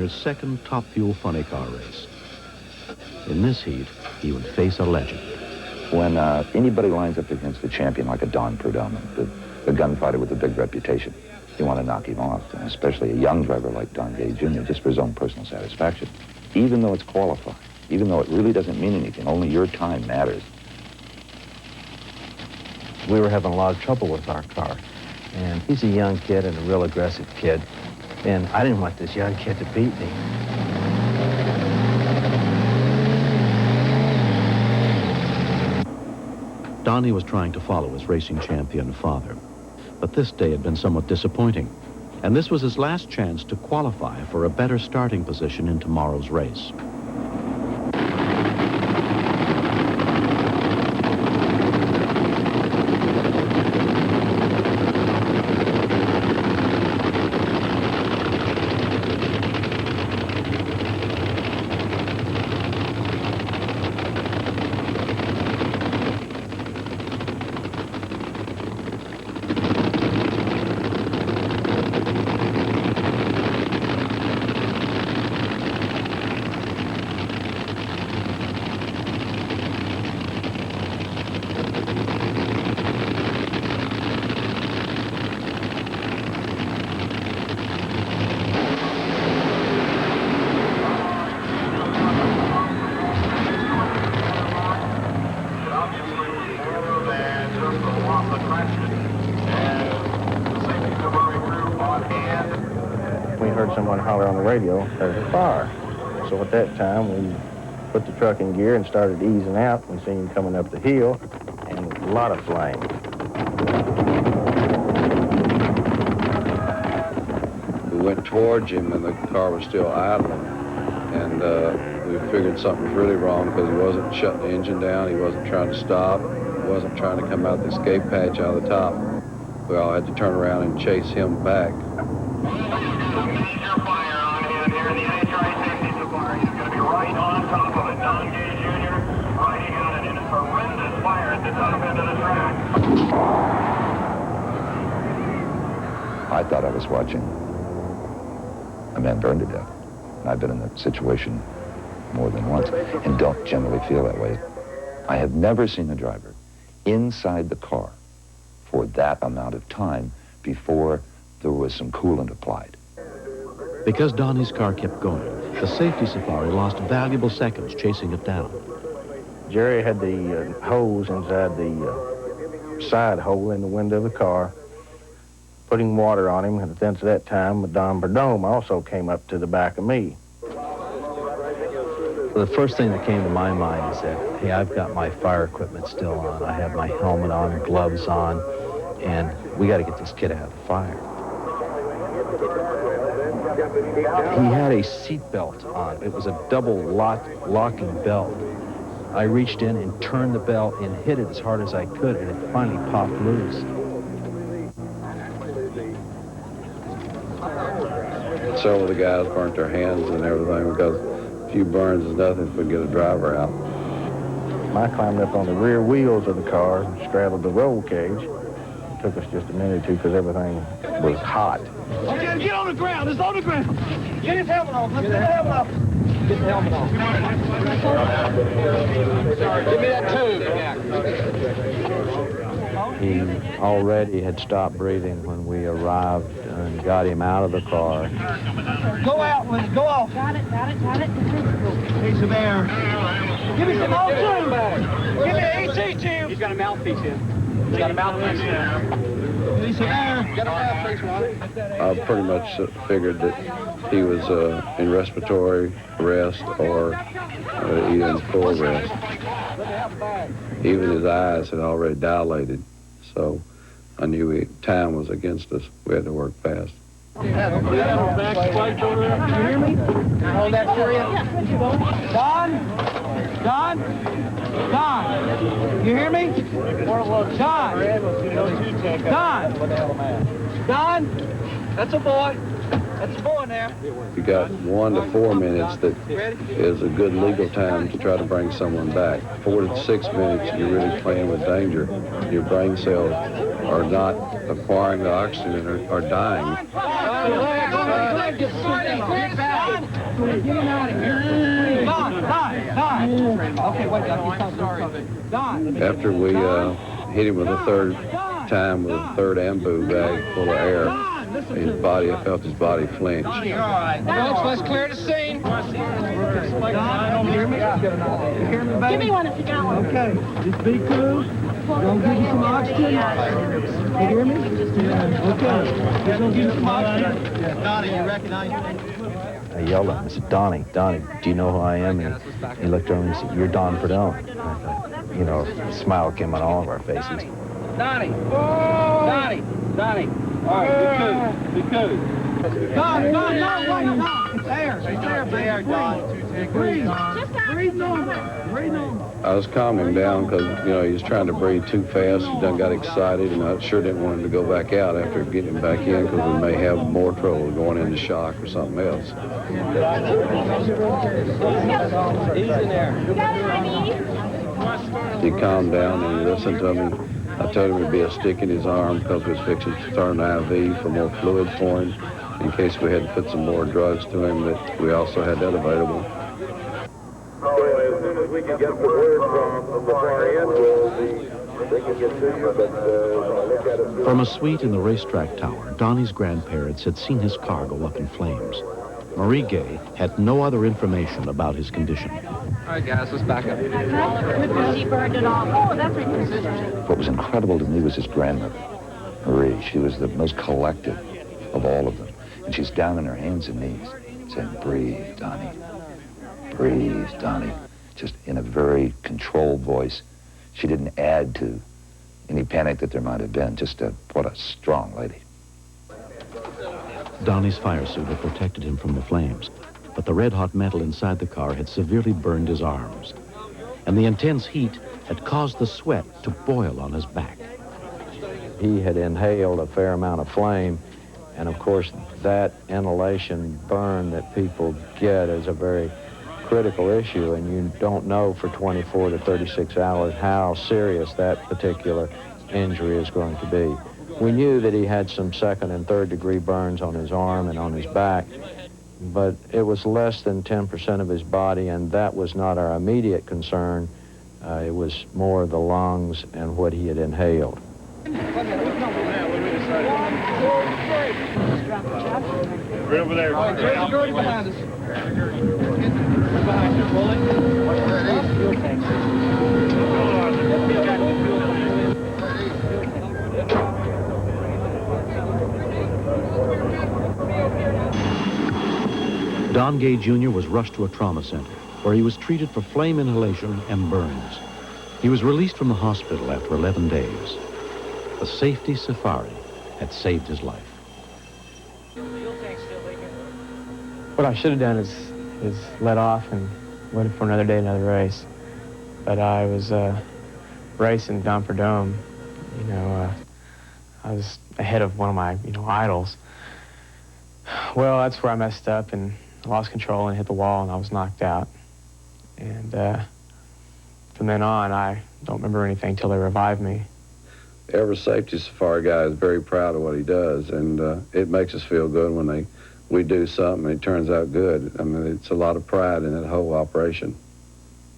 his second Top Fuel funny car race. In this heat, he would face a legend. When anybody lines up against a champion like a Don Prudhomme, the gunfighter with a big reputation, you want to knock him off, and especially a young driver like Don Gay Jr., just for his own personal satisfaction. Even though it's qualifying, even though it really doesn't mean anything, only your time matters. We were having a lot of trouble with our car, and he's a young kid and a real aggressive kid, and I didn't want this young kid to beat me. Donnie was trying to follow his racing champion father, but this day had been somewhat disappointing, and this was his last chance to qualify for a better starting position in tomorrow's race. We heard someone holler on the radio, there's a fire. So at that time, we put the truck in gear and started easing out. We seen him coming up the hill, and a lot of flame. We went towards him, and the car was still idling. And we figured something was really wrong because he wasn't shutting the engine down, he wasn't trying to stop, he wasn't trying to come out the escape hatch out of the top. We all had to turn around and chase him back. I thought I was watching a man burn to death. And I've been in that situation more than once and don't generally feel that way. I have never seen a driver inside the car for that amount of time before there was some coolant applied. Because Donnie's car kept going, the safety safari lost valuable seconds chasing it down. Jerry had the hose inside the side hole in the window of the car, putting water on him, and then at that time, Don Prudhomme also came up to the back of me. The first thing that came to my mind is that, hey, I've got my fire equipment still on. I have my helmet on, gloves on, and we got to get this kid out of the fire. He had a seat belt on. It was a double locking belt. I reached in and turned the belt and hit it as hard as I could, and it finally popped loose. Several of the guys burnt their hands and everything because a few burns is nothing if we get a driver out. I climbed up on the rear wheels of the car and straddled the roll cage. It took us just a minute or two because everything was hot. Okay, get on the ground. It's on the ground. Get his helmet off. Let's get the helmet off. Get the helmet off. Give me that tube. He already had stopped breathing when we arrived and got him out of the car. Go out, Lenny. Go off. Got it. Need some air. Give me some oxygen back. Give me an AC tube. He's got a mouthpiece in. He's got a mouthpiece in. Need some air. Get a mouthpiece, Ronnie. I pretty much figured that he was in respiratory arrest or in full arrest. Even his eyes had already dilated, so I knew time was against us. We had to work fast. You hear me? Can I hold that for you? Don? You hear me? Don? That's a boy. That's a boy now. You got 1 to 4 minutes that is a good legal time to try to bring someone back. 4 to 6 minutes, you're really playing with danger. Your brain cells are not acquiring the oxygen or dying. Get him out of here. Don. Okay, wait, I'm sorry. Don. After we hit him with a third time with a third ambu bag full of air, I felt his body flinch. All right. Folks, let's clear the scene. Don, you hear me? You hear me, baby? Give me one if you got one. Okay, just be cool. Gonna give you some oxygen. You hear me? Okay. Just gonna give you some oxygen. Donnie, you recognize me? I yelled at him. I said, Donnie, do you know who I am? And he looked over and he said, you're Don Perdone. And I thought, you know, a smile came on all of our faces. Donnie! Donnie! Donnie! All right, be cool. Don, wait, it's air. It's air, Don. Breathe. Breathe normal. Breathe normal. I was calming him down because, you know, he was trying to breathe too fast. He done got excited, and I sure didn't want him to go back out after getting him back in because we may have more trouble going into shock or something else. He's in there. He calmed down and he listened to me. I told him it'd be a stick in his arm because we was fixing to start an IV for more fluid for him in case we had to put some more drugs to him, that we also had that available. So as soon as we can get the word from the far end, they can get to you, but look at it. From a suite in the racetrack tower, Donnie's grandparents had seen his car go up in flames. Marie Gay had no other information about his condition. All right, guys, let's back up. She burned it off. Oh, that's right. What was incredible to me was his grandmother, Marie. She was the most collected of all of them. And she's down on her hands and knees saying, breathe, Donnie. Breathe, Donnie. Just in a very controlled voice. She didn't add to any panic that there might have been. Just what a strong lady. Donnie's fire suit had protected him from the flames, but the red-hot metal inside the car had severely burned his arms, and the intense heat had caused the sweat to boil on his back. He had inhaled a fair amount of flame, and of course that inhalation burn that people get is a very critical issue, and you don't know for 24 to 36 hours how serious that particular injury is going to be. We knew that he had some second and third degree burns on his arm and on his back, but it was less than 10% of his body, and that was not our immediate concern. It was more the lungs and what he had inhaled. Right over there. There's Gordy behind us. Behind you, Bullet. What's that? Fuel tanks. Don Gay Jr. was rushed to a trauma center, where he was treated for flame inhalation and burns. He was released from the hospital after 11 days. The safety safari had saved his life. What I should have done is let off and waited for another day, another race. But I was racing Don Perdome. You know, I was ahead of one of my, idols. Well, that's where I messed up and lost control and hit the wall, and I was knocked out. And from then on, I don't remember anything till they revived me. Every safety safari guy is very proud of what he does, and it makes us feel good when we do something and it turns out good. I mean, it's a lot of pride in that whole operation.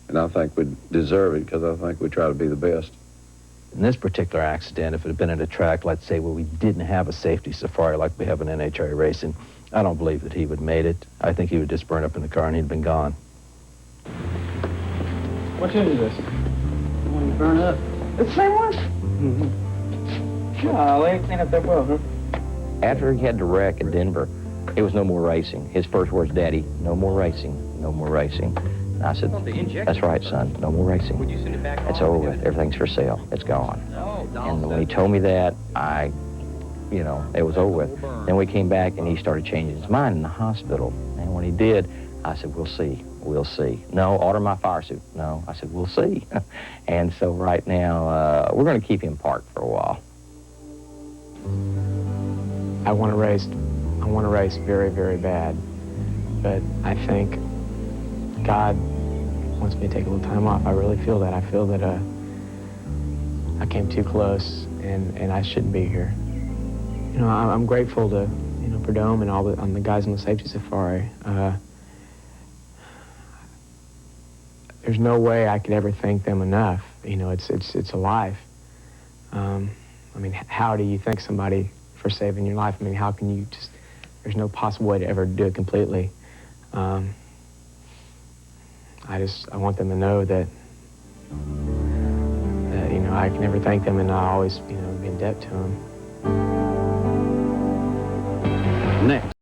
And I think we deserve it because I think we try to be the best. In this particular accident, if it had been at a track, let's say, where we didn't have a safety safari like we have in NHRA racing, I don't believe that he would have made it. I think he would just burn up in the car and he'd been gone. What tune is this? The one you burn up. It's the same one? Mm-hmm. Golly, clean up that well, huh? After he had the wreck in Denver, it was no more racing. His first words, Daddy, no more racing, no more racing. And I said, that's right, son, no more racing. It's over with. Everything's for sale. It's gone. And when he told me that, it was over with. Then we came back and he started changing his mind in the hospital. And when he did, I said, we'll see. We'll see. No, order my fire suit. No, I said, we'll see. And so right now, we're going to keep him parked for a while. I want to race very, very bad. But I think God wants me to take a little time off. I really feel that. I feel that I came too close and I shouldn't be here. I'm grateful to, Perdome and all the guys on the safety safari. there's no way I could ever thank them enough. You know, it's a life. I mean, how do you thank somebody for saving your life? I mean, how can you just, there's no possible way to ever do it completely. I want them to know that, you know, I can never thank them, and I always, you know, be in debt to them. Next.